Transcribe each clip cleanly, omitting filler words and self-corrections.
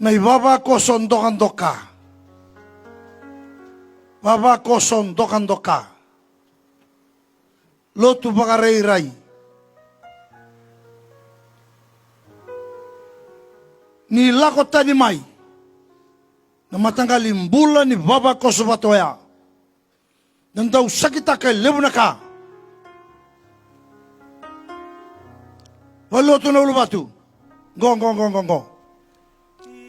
Nay baba koson dokan doka. Baba koson dokan doka. Lotu bakaray ray. Ni lakota ni mai. Na matanggaling bulan ni baba koso batoya. Nang daw sakita kay lebuna ka. Waloto na ulubatu. Go.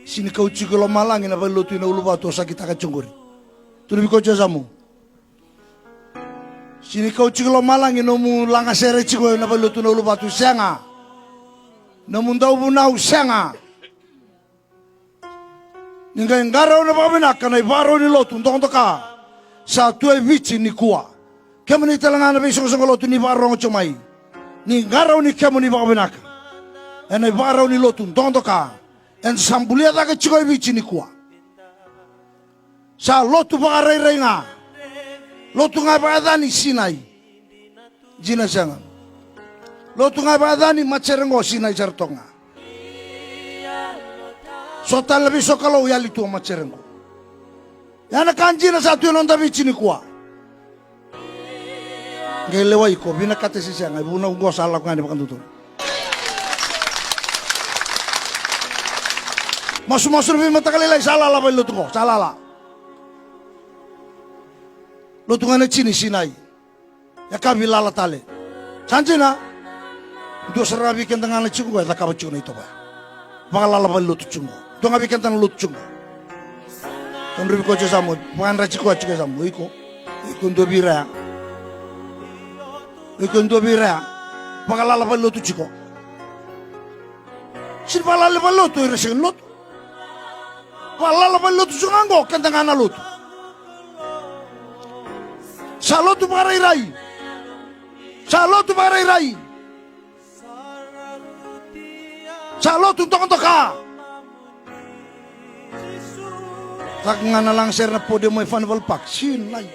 Sini kau cikolo malangin na waloto na ulubatu sakita ka cunguri. Tulubi ko jazamu. Sini kau cikolo malangin no mu langa sere ciko na waloto na ulubatu senga. Namun daw bunau senga. Ninga ngaraw na babinaka na ibaro ni lotu ndong ka. Sa tuwe vici ni kuwa. Kemu ni talangana besong lotu ni baro ngomai. Ni ngaraw ni kemu ni babinaka. En ibaro ni lotu ndong ka. En sambulia daga chiko vici ni kuwa. Sa lotu bakaray nga. Lotu nga baadani sinay. Jina sanga. Lotu nga baadani macerengo sinay jartonga. Sota lebih sokalo yali tu macerengo. Yana kanji na satu yang nonda vici ni kuwa. Ngelewa iko bina kate sisa ngai buna ungo salah ngani bakan tutu. Masuk lebih mata kali lai salah lah belu tuko salah lah. Lo tu ngane cini sinai. Ya kabi lala tale. Sanjina. Dua serabi kentang ngane cungo ya tak kabacu na itu ba. Bakal lala belu tu cungo. Dua ngabi kentang lu cungo. Kamri ko cha samu pan ra chiko chike samu iko ndo bira bagala la ballo tu chiko sir bala la ballo tu resin lot bala la ballo tu sungango kentangana lot salotu barai rai salotu tok tak ngana lang ser na podium mo festival pak sin lai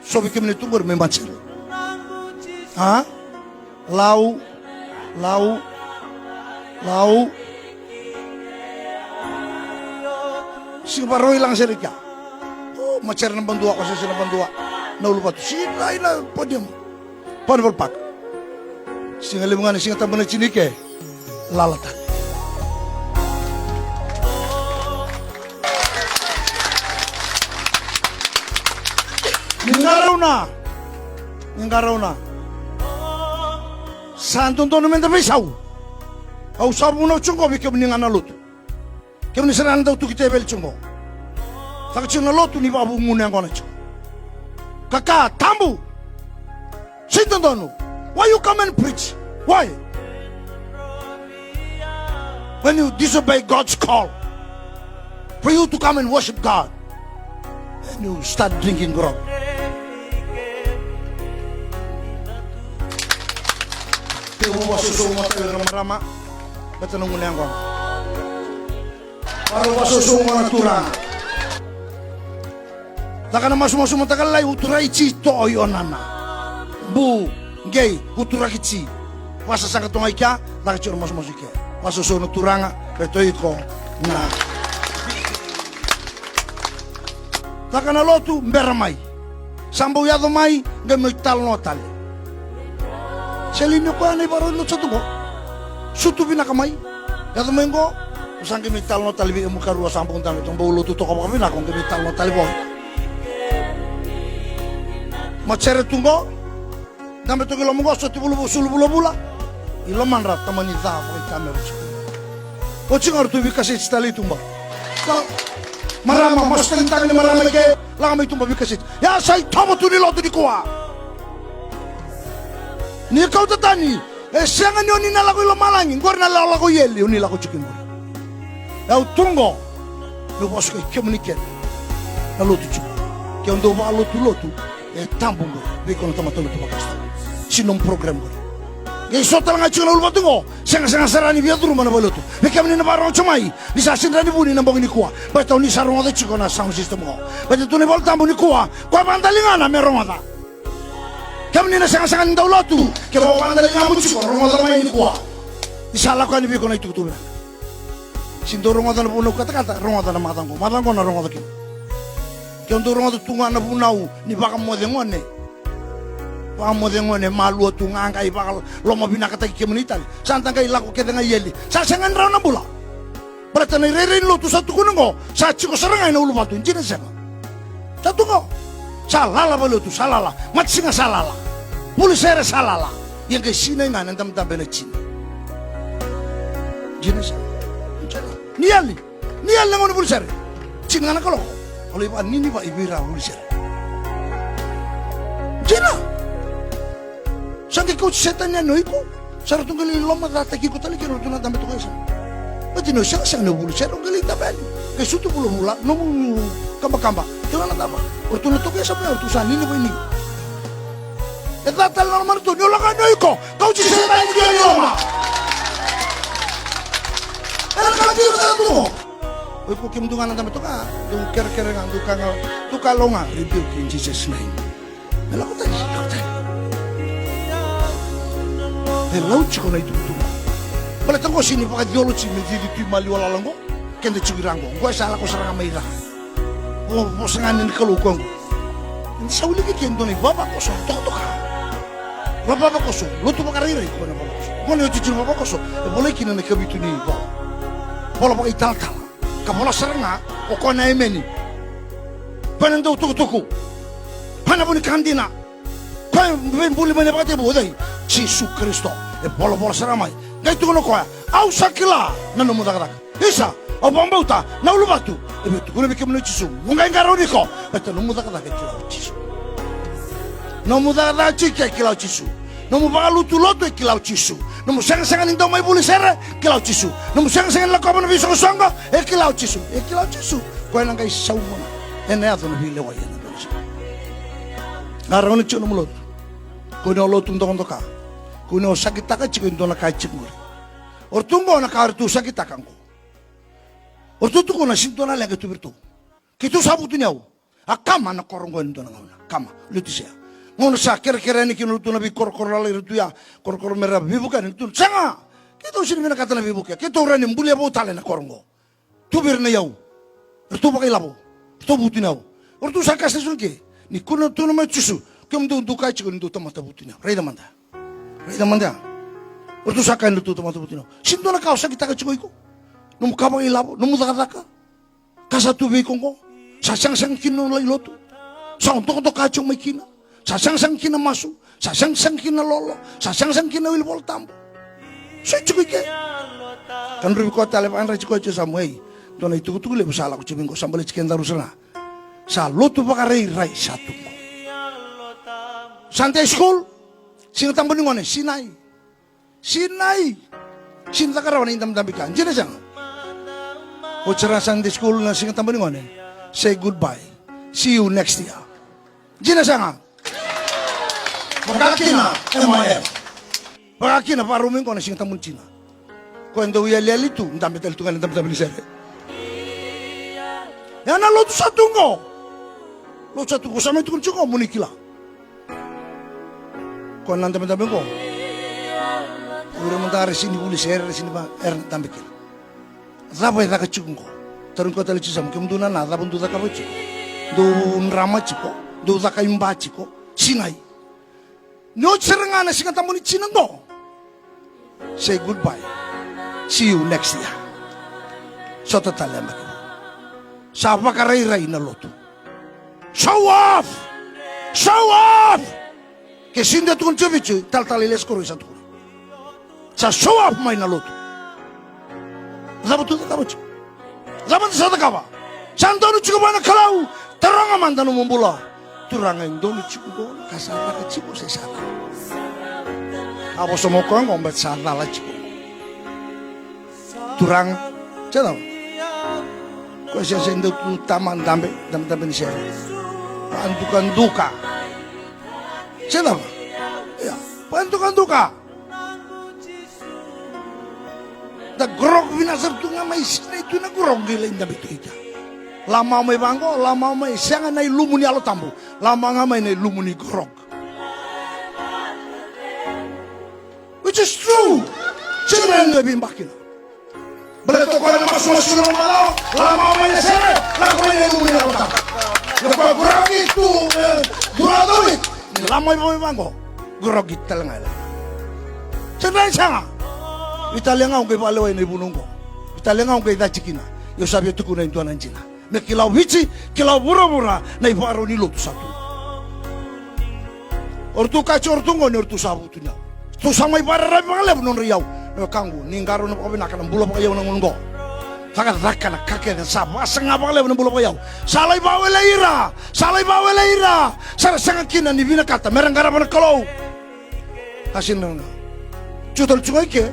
so bikin itu gur membaca ha lau si baroi lang ser ka oh macer na bandua ko sa sila bandua na ulubat sin lai na podium festival pak singalimngan singa tambana cinike lalata Ngaraw na. Santun to naman tabi saw. Au sabu na chungo bi kemni ngana lut. Kemni seran daw tu kitebel chungo. Takchi na lotu ni babu ngune ngona chungo. Kaka tambu. Sitan donu. Why you come and preach? Why? When you disobey God's call for you to come and worship God and you start drinking grog. Waso mata rama bata nung nang kong para waso mga turang taka na masu mata kalay uturay chito oyonana bu gay utura kichi wasa sanga tongay kya taka chiro masu ke waso no turanga beto iko na taka na lotu mberamay sambo yado mai gamay tal no tal Selino ko anay baro lo sa tubo. Sutu binakamay. Yato mo yung ko. Usang kimital no talibi mo karuwa sa ampung tanong. Itong baulo tuto ka kami na kung kimital no talibo. Macere tunggo. Dami itong ilong mo so tibulo sulubula. Iloman rat taman ni za ko kamera. O chingar tubi kasi stali tumba. Marama mas tentang ni marama ke lang may tumba bikasit. Ya say tomo tunilo to di kuwa. Ni kau tatani, siang ni oni nalaku lomalangi, gor nalaku yeli, oni laku cikin gor. Yau tunggo, lu bos ke komuniken, lalu tu cikin, kau ndo ba lotu, tampung gor, bikon tama tolu tu bakas, sinom program gor. Gay sotal nga cikin lalu batungo, senga sarani biar dulu mana balutu, bikam ni nabarong cumai, ni sasin rani buni nambong ni kuah, betul ni sarong ada cikin na sound system go, betul tu ni bal tampung ni kuah bantalingana merong ada. Kami ni nasangan daw lotu. Kaya mga pandali nga mo chiko. Rong malamay ni kuha. Isala ko ni biko na itutunan. Sinto rongotan na puno kata-kata, rongotan na matangko na rongotan kino. Kaya untuk rongotan tunga na punau, ni baka modengon eh. Baka modengon eh, maluwa tunga ang kay baka loma binakata kimunital. Santang kay lako kita nga yeli. Sasangan raw na bula. Berarti na irerin lo tu satu kuno ngo, sa chiko sarangay na ulupatu, hindi na siya. Satu ngo, salala ba lo tu, salala. Matsinga salala. Pulisere salala. Yang kay sinay nga, nandam-dam na china. Hindi na siya. Niyali lang ako na pulisere. China nga na kaloko. Kalau iba nini ba ibira pulisere. Hindi na. Saan kay coach setan niya, no iko? Saratong gali loma, tataki ko talaga, no tunatang beto kayo sa. Pati no siya kasi ano pulisere, ang galing tabi. Kaya suto pulo mula, no kamba-kamba. Ito na tama. Orto na to kaya sa mga, orto saan, nini ba ini? E tatal na naman ito, nyola ka nyo iko. Coach setan niya yung loma. Pero kalagay ko sa ito mo. Uy, kung kimdungan ang dami ito ka, yung kere-kere nga, ito ka longa, rebuke in Jesus' name. Nalako tayo. Laut ko na itutungo. Balitan ko sini pakai ideologi menjadi di mali wala langgo. Kende cigirango. Gua salah ko sarang may ra. Oh, sanganin kalukong. Hindi sa uli kendo ni baba ko so toto ka. Baba ko so, luto pa karire ko na baba ko so. Kung yung chichiro baba ko so, boleh kina na kabitu ni baba. Bola pa ital-tal. Kabola sarang nga, o ko na emeni. Panang daw tuku-tuku. Panabuni kandina. Kaya buli mana pakati buday. Yesus Kristo. E bola saramai. Gai tu kono koa. Au sakila na no mudak. Isa, au bambauta na ulubatu. E betu kono bikem no Yesus. Ungai garoni ko. Betu no mudak ke kila Yesus. No mudak ke kila Yesus. No mu bagalu tu loto kila Yesus. No mu sang-sangan indo mai buli sere kila Yesus. No mu sang-sangan la kono biso songo e kila Yesus. E kila Yesus. Ko na gai saumona. Ene ato no bile wa yana. Ngaroni chuno mulot. Kuno lo tundong ka. Kuno sakit ka chiko ndo na kachik ngure. Ortungo na kartu sakit kanko. Ortutu ko na sinto na lenge tu birtu. Kitu sabutu nyau. Akama na korongo ndo na ngona. Kama lutisia. Ngono sa kere-kere ni kinu tu na bi kor-kor la ritu ya. Kor-kor merah bibukan tu. Sanga. Kitu sini mena kata na bibuka. Kitu rani mbuli abo tale na korongo. Tu bir na yau. Ortu pakai labo. Tu butu nyau. Ortu sakas na sulke. Ni kuno tu na machusu. Kung doon kay chiko ndo tamata buti na. Reda manda. Orto sakan ndo tamata buti na. Sindo na kausa kita ka chiko iko. Num kabang ilabo, num daka. Kasatu be ko. Sasang-sang kino la iloto. Sa onto ka chong may kina. Sasang-sang kina masu, sasang-sang kina lolo, sasang-sang kina wilbol tambo. So chiko ike. Kan ribu ko tale pan ra chiko cho samuai. Dona itu le busala ko chibingo sambale chiken darusana. Sa loto pa rai satu. Sunday school, sing tambon ngone Sinai. Sinta karawan indam dambikan. Jena jang. O cara Sunday school na sing tambon ngone. Say goodbye. See you next year. Jena jang. Bakakina MIF. Bakakina paruming ngone sing tambon Cina. Cuando ya le tu, ndam betel tu kan ndam sere. Ya na lo tu satu ngo. Lo satu ko sama tu kun chiko munikila. Kau nanti mentambe ko. Ure mentari sini uli sere sini ba tambe kila. Zaba ida ka chungo. Tarun ko tali chisam kem duna na zaba ndu ka bochi. Do nrama chiko, do ka imba chiko, sinai. No serenga na singa tamuni chinango. Say goodbye. See you next year. Sota talema. Sapa ka rai na loto. Show off. Che sinda tu concevici tal le scoro sa tu. Sa show up mai na loto. Zabutu da bochi. Zabutu sa da kava. Santonu chico bana kalau teranga mandanu mumbula. Turanga indonu chico go kasara ka chico se sala. Abo somo ko ngombe sala la chico. Turang chano. Ko sia sendo tu taman dambe ni sia. Antukan duka. Siapa? Ya, pantukan-tuka. Da grog binasar tu ngamai sini tu na grog gila inda betu ita. Lama mai bangko, lama mai sianga nai lumuni alo tambu. Lama ngamai nai lumuni grog. Which is true. Siapa yang lebih makin? Beleto ko na masuk ng malaw. Lama may nasere. Lako may nagumuli na utak. Nagpaguragi ito. Duradawit. Lamay mo yung mango. Guragit talaga lang. Sandali siya nga. Italia nga kung kayo palaway na ibunong ko. Italia nga kung kayo dachikina. Yung sabi ito ko na yung tuwanan jina. May kilaw hichi, kilaw bura-bura na ibaro ni loto satu. Ortu kacho ortu ngoni ortu sabu tu niya. Tu samay para rabi pangalab non riyaw. Na kanggo, ninggaro na pa kami nakalang bula pa kayo ng ungo. Sakat-raka na kakya na sabu. Asang nga pangalab ng bula pa kayo. Salay bawala ira! Salay bawala ira! Sarasang kina ni binakata. Merang garapan na kalaw. Hasin na nga. Chutal chungay ke.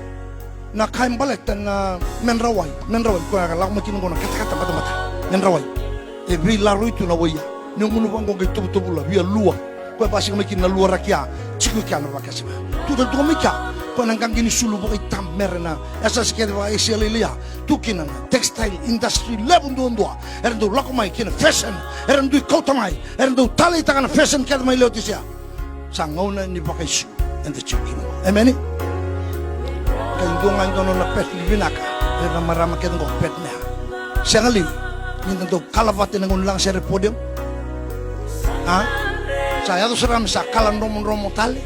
Na kain balik dan menrawai ko akan lakukan macam mana kata-kata mata-mata menrawai tapi lalu itu na waya ni munu bang kau gitu betul lah biar luar kau pasti macam na luar rakyat cikgu kian apa kasih tu dah tu mereka kau nangkang gini sulu pakai tamer na asal sekian apa Asia tu kina textile industry level dua tu lakukan kina fashion tu kau tamai tu tali tangan fashion kian mai lewatisia sangau na ni pakai shoe and the chicken amen. Kandungan ito na pet libinaka na marama kita ng pet niya siya nga liw hindi ito kalabatin ng unlang sa podium saya to saram sa kalan romo tali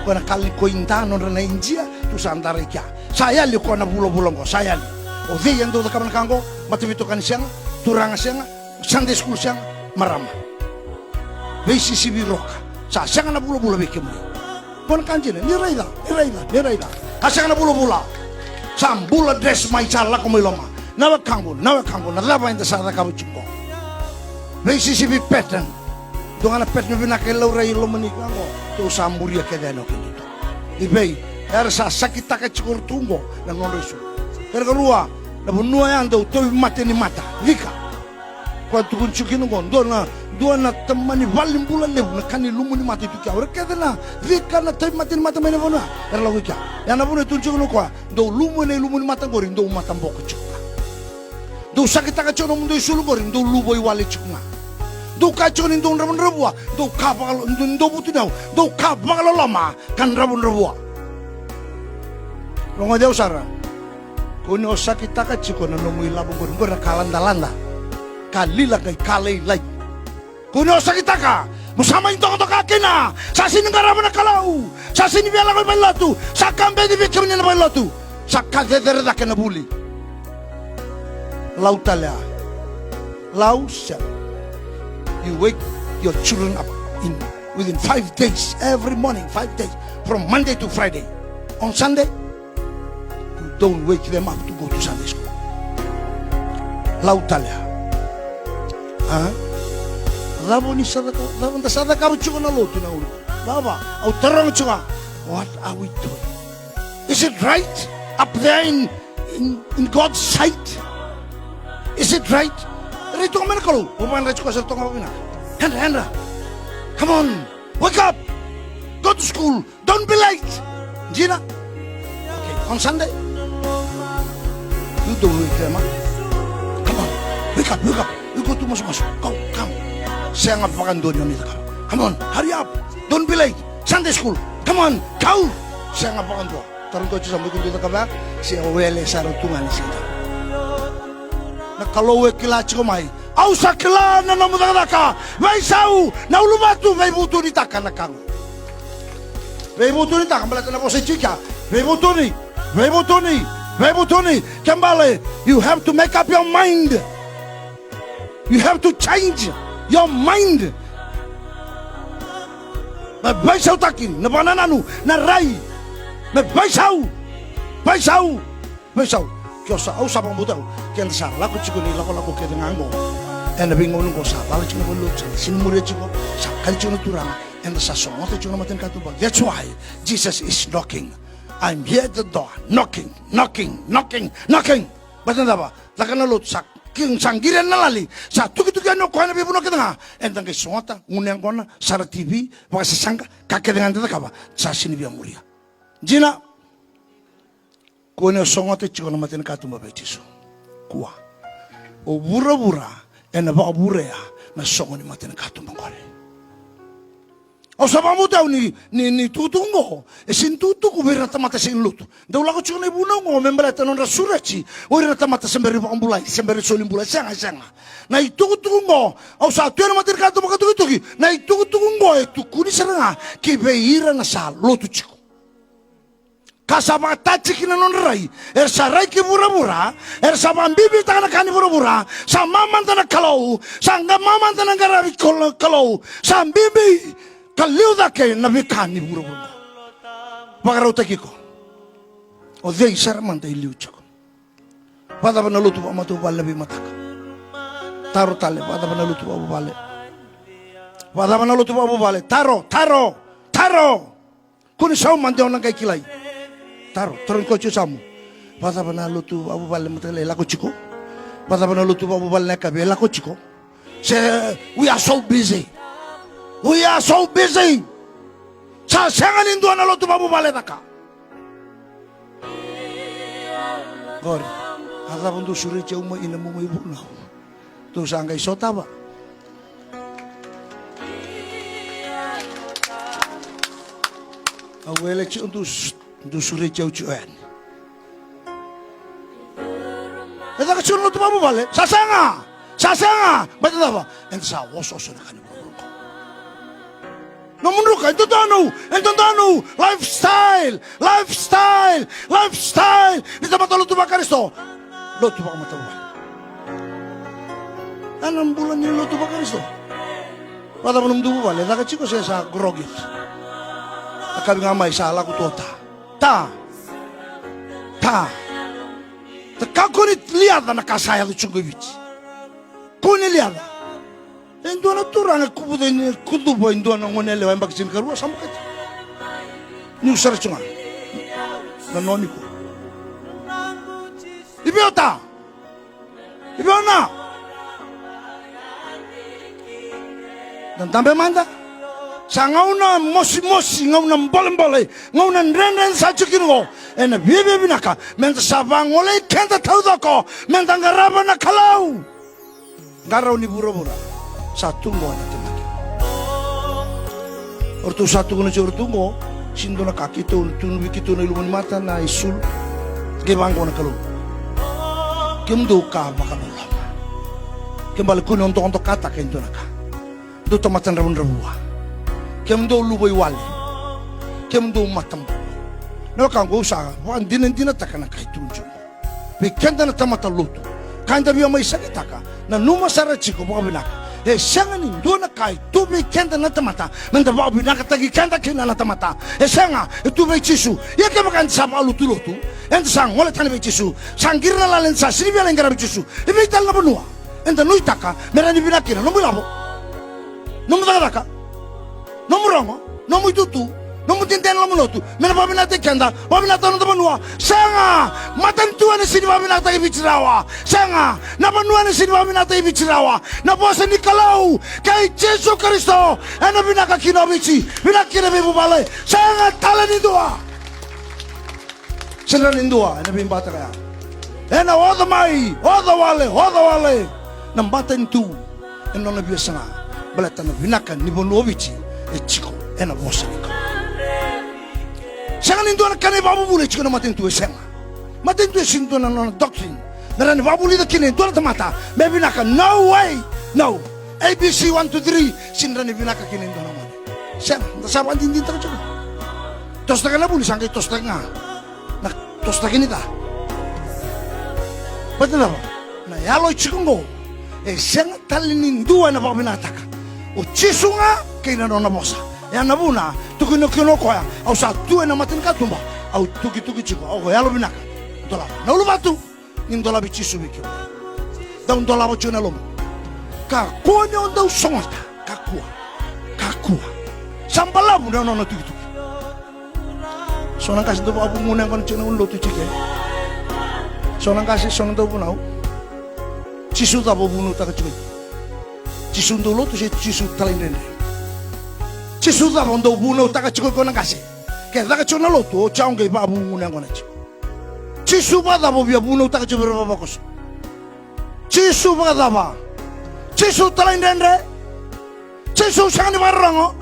kung nakali ko intano na India to sa antara kya saya liw ko na bulo-bulong ko saya liw o di yan doon kaman kango matibito kan siyang turanga siyang Sunday school siyang marama BCCB roka sa siya nga na bulo-bulo bikim mo kung kanjin niray da Asal na bula-bula, sambula dress may chala kumiloma. Nawag kanggo, nalaba yung tasara kabuchiko. BCCB pattern, doon nga na pattern binakailaw ray lumani kango. To samburia kedeno kinito. Ibay, era sa sakita ka chikurtungo na nonresu. Pero karua, nabunua yan daw, to mati ni mata, lika. Kwa tukun chukinungo, doon na tamani valim bulan lew na kani lumuni mati tu kya ora kada na vika na tay mati mata mena bona era lawi kya ya na bona tunjuk no kwa do lumuni mata gorin do mata mbok chukka do sakita ka chono mundo sulu gorin do luboy wale chukma do ka chonin do rabun rabua do ka bakal do butu daw do ka bakal lama kan rabun rabua rongo jauh sara kuni osakita ka chiko na no muy labon gorin gora kalanda kalila kai kalai lai kuno sakita ka musama into to kakina sa siningara na kalau sa sinibela ko balotu sa kambe di bikim ni balotu sa kadeder da kana buli lautala lausa you wake your children up within 5 days every morning 5 days from Monday to Friday on Sunday you don't wake them up to go to Sunday school lautala Raboni sadaka, rabon sadaka buchuko na lotu na ulo. Baba, au terang chuka. What are we doing? Is it right up there in God's sight? Is it right? Rito kami na kalau. Bukan rito kasi rito kami na. Hendra, come on, wake up, go to school, don't be late. Gina, okay, on Sunday, you don't wake them up. Come on, wake up, you go to masuk, come. Saya nggak pakai doanya nih kau. Come on, hurry up, don't be late. Sunday school, come on, kau. Saya nggak pakai doa. Tarung kau cuma bikin doa kau. Saya wele sarutungan sih. Nah kalau wekila cuma mai, au sakila na namu daka. Vai sau, na ulubatu vai butu ni takkan nak kau. Vai butu ni takkan balik na posisi kau. Vai butu ni. Kembali, you have to make up your mind. You have to change your mind. Baisau takin, na banananu, na rai, na baisau. Kyo sa au sabang butaw, kaya sa lako chiko ni lako kaya ngango. And bingon ko sa bala chiko ko lutsa, sinmure chiko, sa kali chiko turang, and sa songo to chiko maten katuba. That's why Jesus is knocking. I'm here at the door, knocking. Batan ba? Lakan na lutsa. King sanggiran nalali sa tuki-tukian no kuana bibuno kita nga entang kay songata ngunyang kona sara TV baka sasangka kakek dengan tata kaba sa sini biya muria jina kuana songata chiko na matin katumba betiso kuwa o bura ena baka burea na songo ni matin katumba kore Au sabamu tau ni tutungo. E sin tutu ku bera tamata sin lutu. Da ula ko chune buna ngo membala tanon rasurachi. O ira tamata semberi pambulai, semberi solimbulai sanga. Na itutungo. Au sa tuena matir kato makatuki. Na itutungo e tukuni seranga ki beira na sa lutu chiku. Kasama tachi kina non rai. Sa rai ki bura-bura. Sa bambibi takana kani bura-bura. Sa maman tana kalau. Sa maman tana garabi kalau. Sa bibi kaliu dake na vikani buru-buru. Pagarau takiko. O dei saramanta iliu chako. Pada bana lutu pa matu bale bi mataka. Taro tale pada bana lutu pa bale. Pada bana lutu pa bale. Taro. Kuni sau mande ona kai kilai. Taro ko samu. Pada bana lutu pa bale matale la ko chiko. Pada bana lutu pa bale ka be la ko chiko. We are so busy. We are so busy. Sa sangan indo na lo tumabu baletaka. Gori, ada bundu suri ceu mo ina mo ibu na. Tu sangai sota ba. Awele ci undu suri ceu cuan. Eda ka cuno tumabu bale. Sa sanga. Betul apa? Ente sa woso sona kan. Namunduka, entotano, lifestyle. Nita mata lutu ba Kristo? Lutu ba mata ba? 6 bulan yung lutu ba Kristo? Pada belum dubu bale, naka chiko saya sa grogit. Akabi nga may sa ala ko tota. Ta. Kakunit liada nakasaya ko chungovich. Kuni liada. Endo na turang kubude ni kudubo endo na ngonele wa mbaksin karua samkat. Ni usara chunga. Na noni ko. Ibiona. Dan tambe manda. Sa ngauna mosi ngauna mbole ngauna nren sa chukino. Ena bibi binaka menta savangole kenta taudako menta ngaraba na kalau. Garau ni bura-bura. Satu mo na temaki. Orto satu kono orto mo sindo na kakito tunu bikito na ilumon mata na isul gebangko na kalu. Kemdo ka makalula. Kembali kuno untuk kata kento na ka. Do tomatan rabun-rabua. Kemdo luboy wali. Kemdo matam. No kango sa wan dinan takana kay tunjo. Bikenda na tamata luto. Kanda biya may salita ka na numasara chiko mo binaka. Sanga ni dona kai tubi kenda na tamata menda ba binaka tagi kenda kina na tamata sanga tubi chisu ya ke makan sama lutu enda sang wala tani be chisu sangirna la lensa sirbi la ngara chisu ibe tal na benua enda nuitaka merani binakina no mulabo no mudaka no murongo no muitutu no mutintene la munotu mena ba binate kenda ba binata no benua sanga matan tuan sini ba binata ibichirawa sanga na benua sini ba binata ibichirawa na bosa ni kalau kai Yesu Kristo ana binaka kinobichi binakira be bubale sanga talani doa sila nindua ana bimbata kaya ena oda mai oda wale nambata tu eno na biasa balata na binaka ni bonobichi e chiko ena bosa ni sanga nindo na kane babu bule chiko na matentu sanga matentu sinto na doctrine na rani babu lida kine do na mata me binaka no way no ABC 1 to 3 sinrani binaka kine do na mata sanga nasaba din ta chiko tosta kana buli sanga tosta nga na tosta kinita betul apa na yalo chiko ngo sanga talinin dua na babu binataka o chisunga kina no na bosa ya nabuna tukino koya au sa tu na matin katumba au tuki chiko au yalo binaka dola na ulu batu nin dola bichi subiki da un dola bocho na lomo ka kone onda usonta kakua sambalabu no tuki sonang kasih do abu ngune kon chena un lotu chike sonang kasih sonang do bunau chisu da bobunu ta chike chisu ndo lotu chisu talindene Chisuda bondo buno taka chiko kona kasi. Ke taka chona loto chaunge ba bungu ngona chiko. Chisu bada bo bia buno taka chiko ba bakos. Chisu bada ba. Chisu talaindendre. Chisu sangani barango.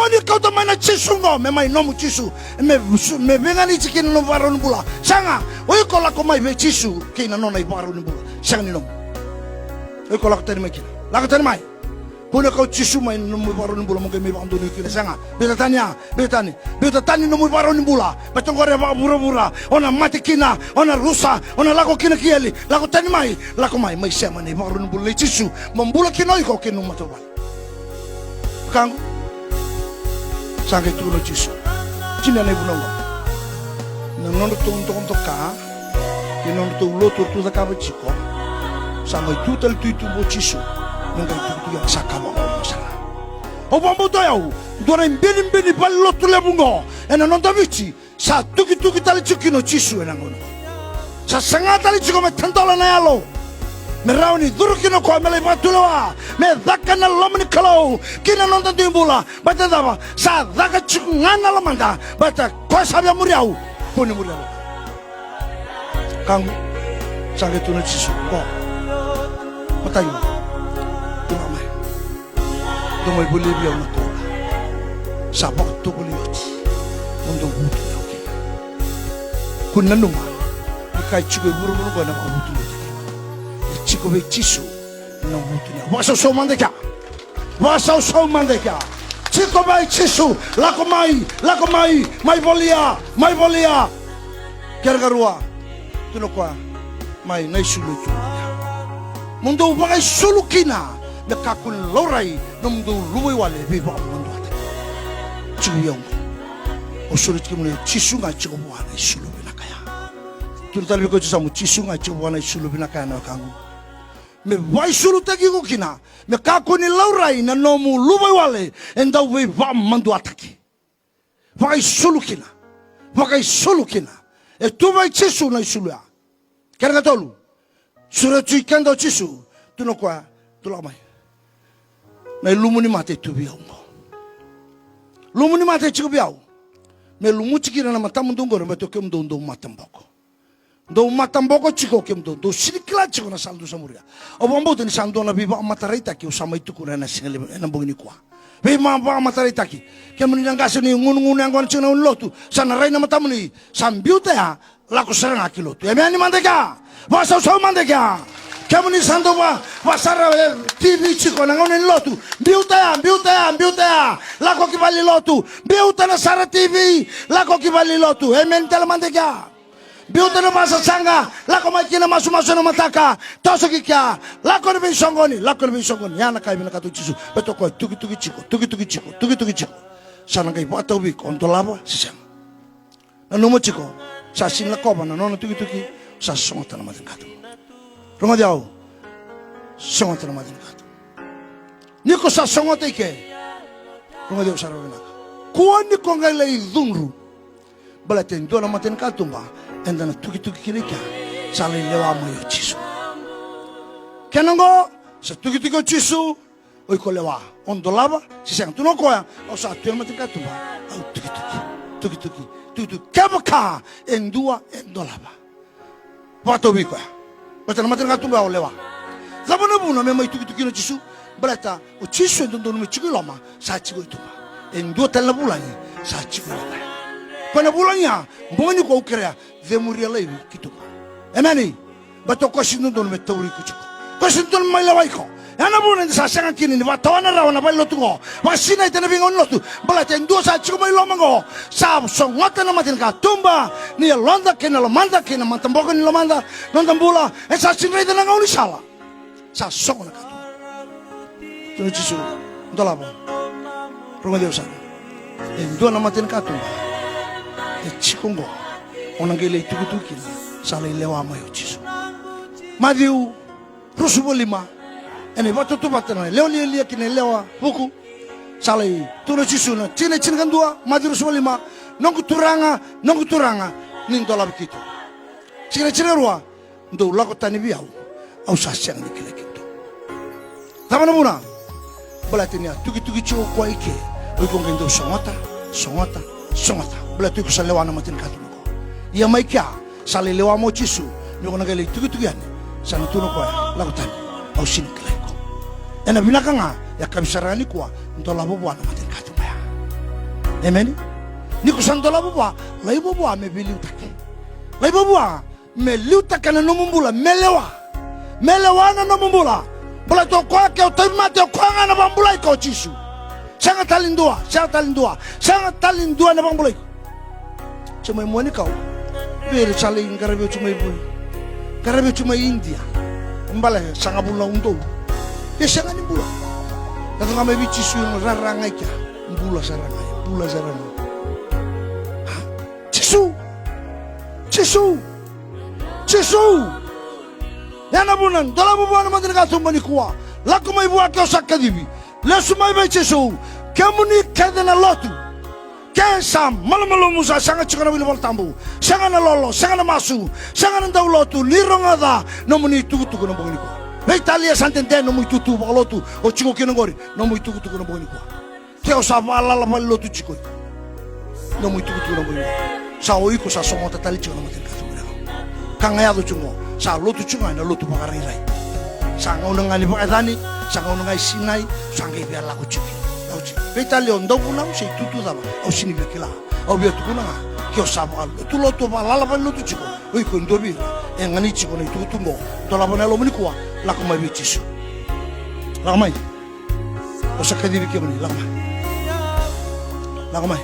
Koni kau to mana Yesu ngo me mai nomu Yesu me vengani chikin no varo nbula sanga oi kola ko mai ve Yesu kina no nai varo nbula sanga ni nomu oi kola ko tani mai kina la ko tani mai koni kau Yesu mai nomu varo nbula mo ke me bando ni kina sanga beta tani nomu varo nbula batongore va bura ona mati kina ona rusa ona lako kina kieli lako tani mai lako mai sema ni varo nbula Yesu membula kina oi ko kinu matobal kangu sangai tulo Yesu cina na ibunongo na nono to ka ke nono to lo to da ka chiko sangai tutal tu bo Yesu ngai tu ya sakaba sala o bombo to yau dora mbini ballo to lebungo ena non davici sa tuki tali chikino Yesu ena ngono sa sanga tali chiko me tantola na yalo me rauni durukino ko me le batuloa me dakana lomni kalo kina non tanto imbula bata dava sa daka chungana lamanda bata ko sabia muriau koni muriau kang sange tuno Yesu ko patai tuno mai domo bolivia una tola sa bok to bolivia mondo butu yoki kunna numa kai chigo buru ko na butu Chico be Yesu no mutunya wasa so mandeka Chico be Yesu lako mai mai volia gargarua tuno kwa mai nai sulu tu mundo bagai sulu kina me kakun lorai no mundo luwe wale be ba mundo ata chiyong o sulu kimune Yesu nga chico bwana sulu binakaya tuno talbi ko samu Yesu nga chico bwana sulu binakaya na kangu me vai sulu tagi ko kina me kakuni laurai na nomu lubai wale enda we va mandu ataki vai sulu kina e tu vai Yesu na sulu ya kera tolu sura tu kendo Yesu tu no kwa tu la mai na lumuni mate tu biao lumuni mate chiku biao me lumu chikira na matamu ndongoro me to kem ndo matamboko do matamboko chiko kem do sirikla chiko na saldu samuria obombo teni sando na biba mataraita ki usama itu kuna na singale na bongini kwa be ma ba mataraita ki kem ni ngase ni ngun ngon china lotu sana raina matamuni sambiuta ya la ko seranga kilotu e meni mandeka wasa so mandeka kem ni sando ba wasara tv chiko na ngon lotu biuta ya la ko kibali lotu biuta na sara tv la ko kibali lotu e men tel mandeka biuta na masa sanga lako makina masu na mataka toso kikia lako ni songoni yana kai mina katu Yesu beto ko tuki chiko sana kai bata ubi kontolaba sisem na numo chiko sa sin la koba na nono tuki sa songota na madin katu ronga diao songota na madin katu niko sa songota ike ronga diao sarawena kuan ni konga le idunru balaten do na madin katu ba enda na tuki kirika sale lewa mo Yesu kenango sa tuki Yesu oi ko lewa ondolaba si sang tuno ko o sa tu mati ka tuba au tuki kabaka endua endolaba pato biko pata mati ka tuba o lewa zabona buna me mai tuki no Yesu brata o Yesu ndo no chiko lama sa chiko tuba endua tala bulani sa chiko lama kona bulanya mboni ko ukrea de muria levi kituba emani bato ko sinundon me tawri kuchiko ko sinundon mai lawaiko ana bunen sa sanga kini ni batona rawana ballo tungo wasina itena bingon lotu bala tendo sa chiko mai lomango sa songota na matin ka tumba ni londa kena lomanda kena mantamboko ni lomanda nondambula e sa sinre de ngoni sala sa songona ka tu Yesu ndolaba ronga Deus sa endo na matin ka tumba e chikongo onangele tuki sale lewa mo Yesu Matthew rusubolima ene vato tu batana leo kine lewa buku sale tuno Yesu na chine kandua Matthew rusubolima nongu turanga nindola bikitu chine ruwa ndo lako tani biau au sasyang dikile kitu tamana muna balatinia tuki chiko kwa ike oikongendo songota belatu ko sa lewa na matin katu ko ia mai kya sale lewa mo Yesu ni ko nagale tugi ane sa natuno ko la ko tan au sin kleko ena binakanga ya kabisarani ko ndola bo bwana matin katu ba Amen. Ni kusandola bubwa, lai bubwa me biliutake. Lai bubwa me liutake na nomumbula melewa. Melewa na nomumbula. Bula to kwa ke otoimate kwa na bambula iko chisu. Sanga talindua na bambula iko. Cuma mwani kau. Bere chale ngarabe cuma ibu. Ngarabe cuma India. Mbala sanga bula undo. Ke sanga ni bula. Kata kami bici chisu raranga ika. Bula saranga. Chisu. Yana bunan, dola bubuan naman katumba ni kuwa. Lako may buwa kyo sa kadibi. Lesu may bay chisu. Kemuni kede na lotu. Kensam, malamalo musa, sanga chikana wilibol tambu. Sanga na lolo, sanga na masu. Sanga na daw lotu, lirong ada. Nomuni tugu-tugu na bugani kuwa. May talia santente, nomu tutu bakalotu. O chiko kinangori, nomu tugu-tugu na bugani kuwa. Kaya sa alala pa lotu chiko. Nomu tugu-tugu na bugani kuwa. Sa oiko sa somota tali chiko na matin katumba. Kangayado chungo. Sa lotu chunga na lotu pakariray. Sa ngaunang pakatani, sa ngaunang sinay, sa ngay biar lako chiki. Petali on daw na si tutu daba. Au sinibia kila. Au biar tu kuna. Kyo sabo al. Tu lotu pa lalapan lotu chiko. Oi ko ndobi. E ngani chiko na tutu mo. To la bona lo muni kuwa. Lako mai bichisu. Lako mai. O sa kadiri kyo ni lako mai.